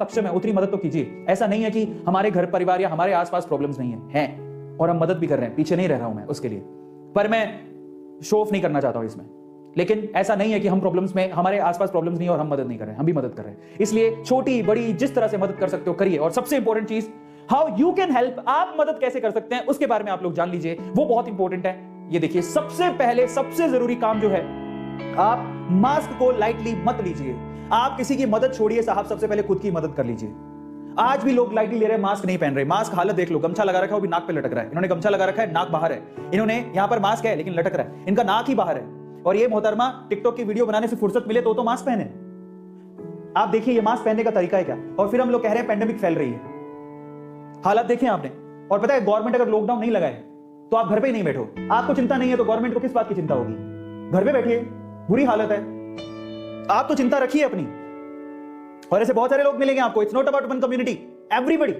सक्षम है उतनी मदद तो कीजिए। ऐसा नहीं है कि हमारे घर परिवार या हमारे आसपास प्रॉब्लम्स नहीं है और हम मदद भी कर रहे हैं, पीछे नहीं रह रहा हूं मैं उसके लिए, पर मैं शो ऑफ नहीं करना चाहता हूं इसमें। लेकिन ऐसा नहीं है कि हम प्रॉब्लम्स में, हमारे आसपास प्रॉब्लम्स नहीं है और हम मदद नहीं कर रहे हैं, हम भी मदद कर रहे हैं। इसलिए छोटी बड़ी जिस तरह से मदद कर सकते हो करिए। और सबसे इंपॉर्टेंट चीज, हाउ यू कैन हेल्प, आप मदद कैसे कर सकते हैं उसके बारे में आप लोग जान लीजिए, वो बहुत इंपॉर्टेंट है। ये देखिए, सबसे पहले सबसे जरूरी काम जो है, आप मास्क को लाइटली मत लीजिए। आप किसी की मदद छोड़िए साहब, सबसे पहले खुद की मदद कर लीजिए। आज भी लोग लाइटली ले रहे हैं, मास्क नहीं पहन रहे। मास्क हालत देख लो, गमछा लगा रखा है वो भी नाक पे लटक रहा है। इन्होंने गमछा लगा रखा है, नाक बाहर है। इन्होंने यहां पर मास्क है लेकिन लटक रहा है, इनका नाक ही बाहर है। और ये मोहतरमा टिकटॉक की वीडियो बनाने से फुर्सत मिले तो मास्क पहने। आप देखिए ये मास्क पहनने का तरीका है क्या। और फिर हम लोग कह रहे हैं पेंडेमिक फैल रही है। हालत देखें आपने। और पता है गवर्नमेंट अगर लॉकडाउन नहीं लगाए तो आप घर पे ही नहीं बैठो। आपको चिंता नहीं है तो गवर्नमेंट को किस बात की चिंता होगी। घर पे बैठिए, बुरी हालत है, आप तो चिंता रखिए अपनी। और ऐसे बहुत सारे लोग मिलेंगे आपको। It's not about one community, everybody,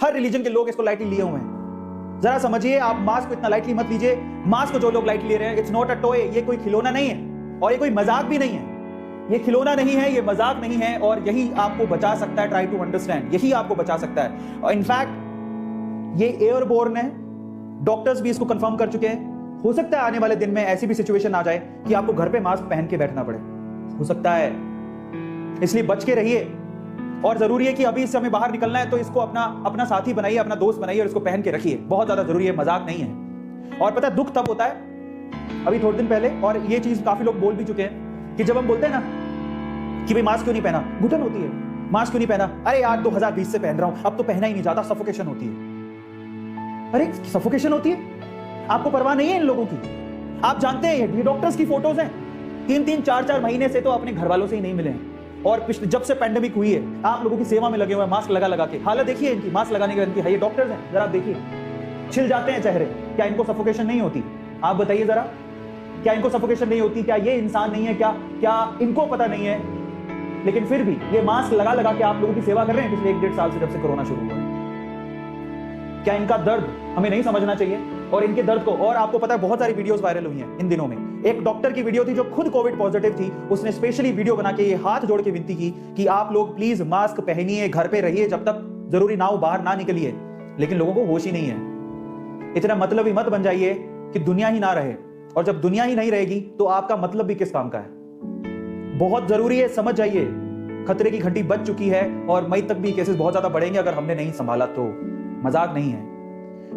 her religion के लोग इसको लाइटली लिए हुए हैं। जरा समझिए, आप मास्क को इतना लाइटली मत लीजिए। मास्क को जो लोग लाइटली ले रहे हैं, इट्स नॉट अ टॉय, ये कोई खिलौना नहीं है और ये कोई मजाक भी नहीं है। ये खिलौना नहीं है, ये मजाक नहीं है, और यही आपको बचा सकता है। ट्राई टू अंडरस्टैंड, यही आपको बचा सकता है। और इनफैक्ट ये एयरबोर्न है, डॉक्टर्स भी इसको कंफर्म कर चुके हैं। हो सकता है आने वाले दिन में ऐसी भी सिचुएशन आ जाए कि आपको घर पे मास्क पहन के बैठना पड़े, हो सकता है। इसलिए बच के रहिए। और जरूरी है कि अभी इससे हमें बाहर निकलना है तो इसको अपना साथी बनाइए, अपना दोस्त बनाइए और इसको पहन के रखिए। बहुत ज्यादा जरूरी है, मजाक नहीं है। और पता है दुख तब होता है, अभी थोड़े दिन पहले, और ये चीज काफी लोग बोल भी चुके हैं, कि जब हम बोलते हैं ना कि भाई मास्क क्यों नहीं पहना, घुटन होती है, मास्क क्यों नहीं पहना, अरे यार 2020 से पहन रहा हूं, अब तो पहना ही नहीं जाता, सफोकेशन होती है। अरे सफोकेशन होती है, आपको परवाह नहीं है इन लोगों की। आप जानते हैं ये डॉक्टर्स की फोटोज हैं, 3-3, 4-4 महीने से तो अपने घर वालों से ही नहीं मिले हैं। और पिछले जब से पैंडेमिक हुई है आप लोगों की सेवा में लगे हुए हैं, मास्क लगा लगा के। हालत देखिए इनकी, मास्क लगाने के इनकी है, ये डॉक्टर्स हैं, जरा आप देखिए, छिल जाते हैं चेहरे। क्या इनको सफोकेशन नहीं होती? आप बताइए जरा, क्या इनको सफोकेशन नहीं होती? क्या ये इंसान नहीं है? क्या इनको पता नहीं है? लेकिन फिर भी ये मास्क लगा लगा के आप लोगों की सेवा कर रहे हैं पिछले 1-1.5 साल से, जब से कोरोना शुरू हुआ है। क्या इनका दर्द हमें नहीं समझना चाहिए? और इनके दर्द को, और आपको पता है बहुत सारी वीडियोस वायरल हुई हैं इन दिनों में। एक डॉक्टर की वीडियो थी जो खुद कोविड पॉजिटिव थी, उसने स्पेशली वीडियो बना के ये हाथ जोड़ के विनती की कि आप लोग प्लीज मास्क पहनिए, घर पे रहिए, जब तक जरूरी ना हो बाहर ना निकलिए। लेकिन लोगों को होश ही नहीं है। इतना मतलब ही मत बन जाइए कि दुनिया ही ना रहे, और जब दुनिया ही नहीं रहेगी तो आपका मतलब भी किस काम का है। बहुत जरूरी है, समझ जाइए, खतरे की घंटी बज चुकी है और मई तक भी केसेस बहुत ज्यादा बढ़ेंगे अगर हमने नहीं संभाला तो। मजाक नहीं है।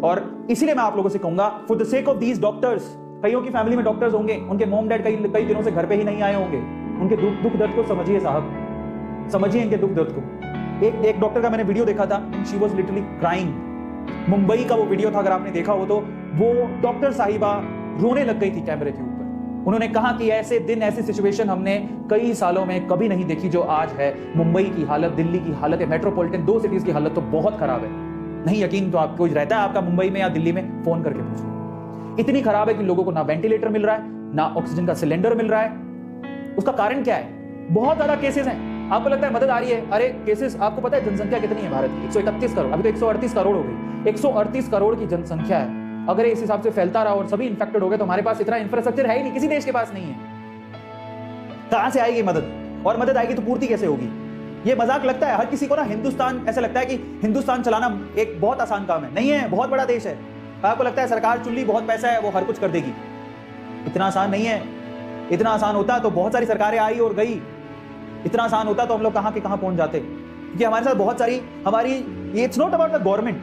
और इसीलिए मैं आप लोगों से कहूंगा, for the sake of these doctors, कईयों की फैमिली में डॉक्टर्स होंगे, उनके मॉम डैड कई दिनों से घर पे ही नहीं आए होंगे, उनके दुख दर्द को समझिए साहब, समझिए इनके दुख दर्द को। एक डॉक्टर का मैंने वीडियो देखा था, she was literally crying. Mumbai का वो वीडियो था, अगर आपने देखा हो तो। वो डॉक्टर साहिबा रोने लग गई थी कैमरे के ऊपर। उन्होंने कहा कि ऐसे दिन, ऐसी सिचुएशन हमने कई सालों में कभी नहीं देखी जो आज है। मुंबई की हालत, दिल्ली की हालत है, मेट्रोपॉलिटन 2 सिटीज की हालत तो बहुत खराब है। नहीं यकीन तो आपको रहता है आपका मुंबई में या दिल्ली में, फोन करके पूछो। इतनी खराब है कि लोगों को ना वेंटिलेटर मिल रहा है, ना ऑक्सीजन का सिलेंडर मिल रहा है। उसका कारण क्या है? बहुत ज्यादा केसेस हैं। आपको लगता है मदद आ रही है, अरे केसेस, आपको पता है जनसंख्या कितनी है भारत की? 131 करोड़, अभी तो 138 करोड़ हो गई। 138 करोड़ की जनसंख्या है। अगर इस हिसाब से फैलता रहा और सभी इंफेक्टेड हो गए तो हमारे पास इतना इंफ्रास्ट्रक्चर है ही नहीं, किसी देश के पास नहीं है। कहां से आएगी मदद? और मदद आएगी तो पूर्ति कैसे होगी? ये मजाक लगता है हर किसी को ना। हिंदुस्तान, ऐसा लगता है कि हिंदुस्तान चलाना एक बहुत आसान काम है। नहीं है, बहुत बड़ा देश है। आपको लगता है सरकार चुन ली, बहुत पैसा है, वो हर कुछ कर देगी। इतना आसान नहीं है। इतना आसान होता तो बहुत सारी सरकारें आई और गई। इतना आसान होता तो हम लोग कहां के कहां पहुंच जाते। क्योंकि हमारे साथ बहुत सारी हमारी, it's not about the government.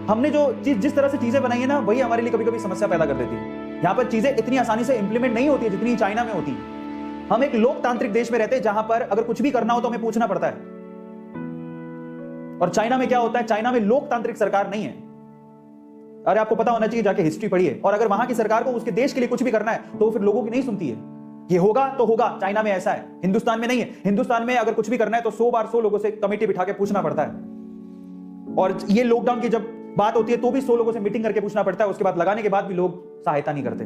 हमने जो जिस तरह से चीजें बनाई है ना, वही हमारे लिए कभी कभी समस्या पैदा कर देती है। यहाँ पर चीजें इतनी आसानी से इंप्लीमेंट नहीं होती है जितनी चाइना में होती है। हम एक लोकतांत्रिक देश में रहते हैं जहां पर अगर कुछ भी करना हो तो हमें पूछना पड़ता है। और चाइना में क्या होता है? चाइना में लोकतांत्रिक सरकार नहीं है। अरे आपको पता होना चाहिए, जाके हिस्ट्री पढ़िए। और अगर वहां की सरकार को उसके देश के लिए कुछ भी करना है तो फिर लोगों की नहीं सुनती है। ये होगा तो होगा, चाइना में ऐसा है, हिंदुस्तान में नहीं है। हिंदुस्तान में अगर कुछ भी करना है तो 100 बार 100 लोगों से कमेटी बिठा के पूछना पड़ता है। और ये लॉकडाउन की जब बात होती है तो भी 100 लोगों से मीटिंग करके पूछना पड़ता है। उसके बाद लगाने के बाद भी लोग सहायता नहीं करते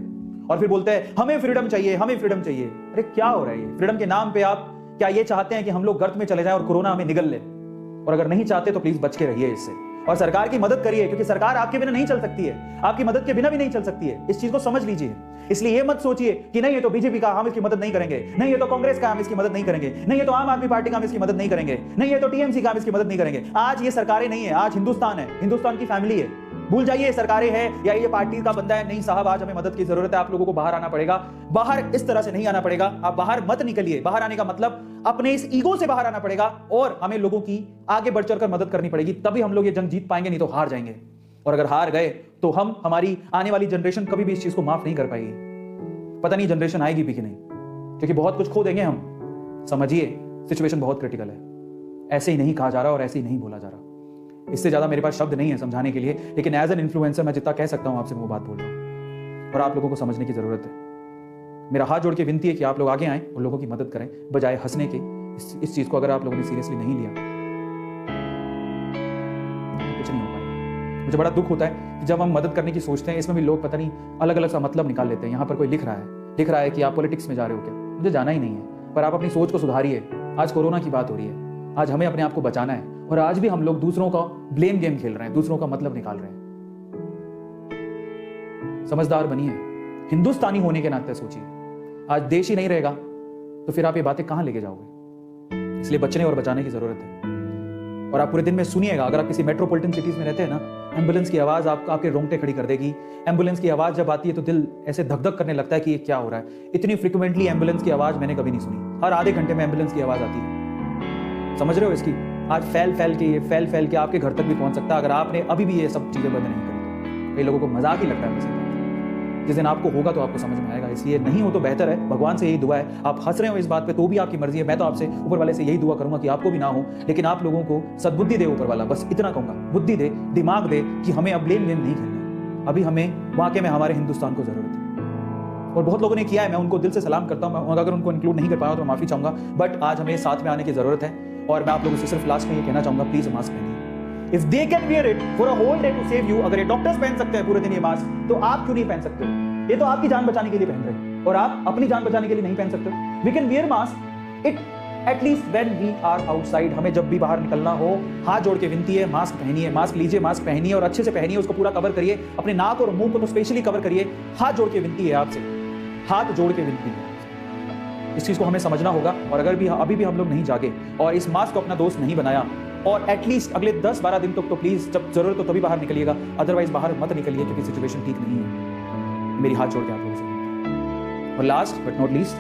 और फिर बोलते हैं हमें फ्रीडम चाहिए, हमें फ्रीडम चाहिए। अरे क्या हो रहा है ये? फ्रीडम के नाम पे आप क्या ये चाहते हैं कि हम लोग गर्त में चले जाएं और कोरोना हमें निगल ले? और अगर नहीं चाहते तो प्लीज बच के रहिए इससे। और सरकार की मदद करिए, क्योंकि सरकार आपके बिना नहीं चल सकती है, आपकी मदद के बिना भी नहीं चल सकती है। इस चीज को समझ लीजिए। इसलिए ये मत सोचिए कि नहीं ये तो बीजेपी का, हम इसकी मदद नहीं करेंगे, नहीं ये तो कांग्रेस का, हम इसकी मदद नहीं करेंगे, नहीं ये तो आम आदमी पार्टी का, हम इसकी मदद नहीं करेंगे, नहीं ये तो टीएमसी का, हम इसकी मदद नहीं करेंगे। आज ये सरकारें नहीं है, आज हिंदुस्तान है, हिंदुस्तान की फैमिली है। भूल जाइए ये सरकारें हैं या ये पार्टी का बंदा है। नहीं साहब, आज हमें मदद की जरूरत है। आप लोगों को बाहर आना पड़ेगा। बाहर इस तरह से नहीं आना पड़ेगा। आप बाहर मत निकलिए। बाहर आने का मतलब अपने इस ईगो से बाहर आना पड़ेगा और हमें लोगों की आगे बढ़ चढ़कर मदद करनी पड़ेगी। तभी हम लोग ये जंग जीत पाएंगे, नहीं तो हार जाएंगे। और अगर हार गए तो हमारी आने वाली जनरेशन कभी भी इस चीज को माफ नहीं कर पाएगी। पता नहीं जनरेशन आएगी भी कि नहीं, क्योंकि बहुत कुछ खो देंगे हम। समझिए, सिचुएशन बहुत क्रिटिकल है। ऐसे ही नहीं कहा जा रहा और ऐसे ही नहीं बोला जा रहा। इससे ज्यादा मेरे पास शब्द नहीं है समझाने के लिए, लेकिन एज एन इन्फ्लुएंसर मैं जितना कह सकता हूं आपसे वो बात बोल रहा हूं और आप लोगों को समझने की जरूरत है। मेरा हाथ जोड़ के विनती है कि आप लोग आगे आएं और लोगों की मदद करें, बजाय हंसने के। इस चीज को अगर आप लोगों ने सीरियसली नहीं लिया तो कुछ नहीं हो पाएगा। मुझे बड़ा दुख होता है कि जब हम मदद करने की सोचते हैं, इसमें भी लोग पता नहीं अलग अलग सा मतलब निकाल लेते हैं। यहाँ पर कोई लिख रहा है कि आप पॉलिटिक्स में जा रहे हो क्या। मुझे जाना ही नहीं है, पर आप अपनी सोच को सुधारिए। आज कोरोना की बात हो रही है, आज हमें अपने आप को बचाना है और आज भी हम लोग दूसरों का ब्लेम गेम खेल रहे हैं, दूसरों का मतलब निकाल रहे हैं। समझदार बनिए, हिंदुस्तानी होने के नाते सोचिए। आज देश ही नहीं रहेगा तो फिर आप ये बातें कहां लेके जाओगे। इसलिए बचने और बचाने की जरूरत है। और आप पूरे दिन में सुनिएगा, अगर आप किसी मेट्रोपॉलिटन सिटीज में रहते हैं ना, एम्बुलेंस की आवाज आपके रोंगटे खड़ी कर देगी। एम्बुलेंस की आवाज जब आती है तो दिल ऐसे धक धक करने लगता है कि ये क्या हो रहा है। इतनी फ्रिक्वेंटली एम्बुलेंस की आवाज मैंने कभी नहीं सुनी। हर आधे घंटे में एम्बुलेंस की आवाज आती है। समझ रहे हो इसकी? आज फैल फैल के आपके घर तक भी पहुंच सकता है अगर आपने अभी भी ये सब चीजें बंद नहीं करी। कई लोगों को मजाक ही लगता है मुझे। जिस दिन आपको होगा तो आपको समझ में आएगा। इसलिए नहीं हो तो बेहतर है। भगवान से यही दुआ है। आप हंस रहे हो इस बात पे तो भी आपकी मर्जी है। मैं तो आपसे ऊपर वाले से यही दुआ करूंगा कि आपको भी ना हो, लेकिन आप लोगों को सद्बुद्धि दे ऊपर वाला। बस इतना कहूंगा, बुद्धि दे, दिमाग दे कि हमें अब ब्लेम गेम नहीं खेलना। अभी हमें वाकई में हमारे हिंदुस्तान को जरूरत है और बहुत लोगों ने किया है। मैं उनको दिल से सलाम करता हूं। अगर उनको इंक्लूड नहीं कर पाया तो माफी चाहूंगा, बट आज हमें साथ में आने की जरूरत है। और मैं आप लोगों से सिर्फ लास्ट में ये कहना चाहूंगा, प्लीज मास्क पहनिए। If they can wear it for a whole day to save you, अगर ये डॉक्टर्स पहन सकते हैं पूरे दिन ये मास्क, तो आप क्यों नहीं पहन सकते हो? ये तो आपकी जान बचाने के लिए पहन रहे हैं और आप अपनी जान बचाने के लिए नहीं पहन सकते। We can wear mask it at least when we are outside. हमें जब भी बाहर निकलना हो, हाथ जोड़ के विनती है, मास्क पहनिए, मास्क लीजिए, मास्क पहनिए और अच्छे से पहनिए। उसको पूरा कवर करिए, अपने नाक और मुंह को तो स्पेशली कवर करिए। हाथ जोड़ के विनती है आपसे, हाथ जोड़ के विनती है। इस चीज को हमें समझना होगा। और अगर भी अभी भी हम लोग नहीं जागे और इस मास्क को अपना दोस्त नहीं बनाया, और एटलीस्ट अगले 10-12 दिन तक तो प्लीज जब जरूरत हो तभी बाहर निकलिएगा, अदरवाइज बाहर मत निकलिए, क्योंकि सिचुएशन ठीक नहीं है। मेरी हाथ जोड़ के आप लोगों से। और लास्ट बट नॉट लीस्ट,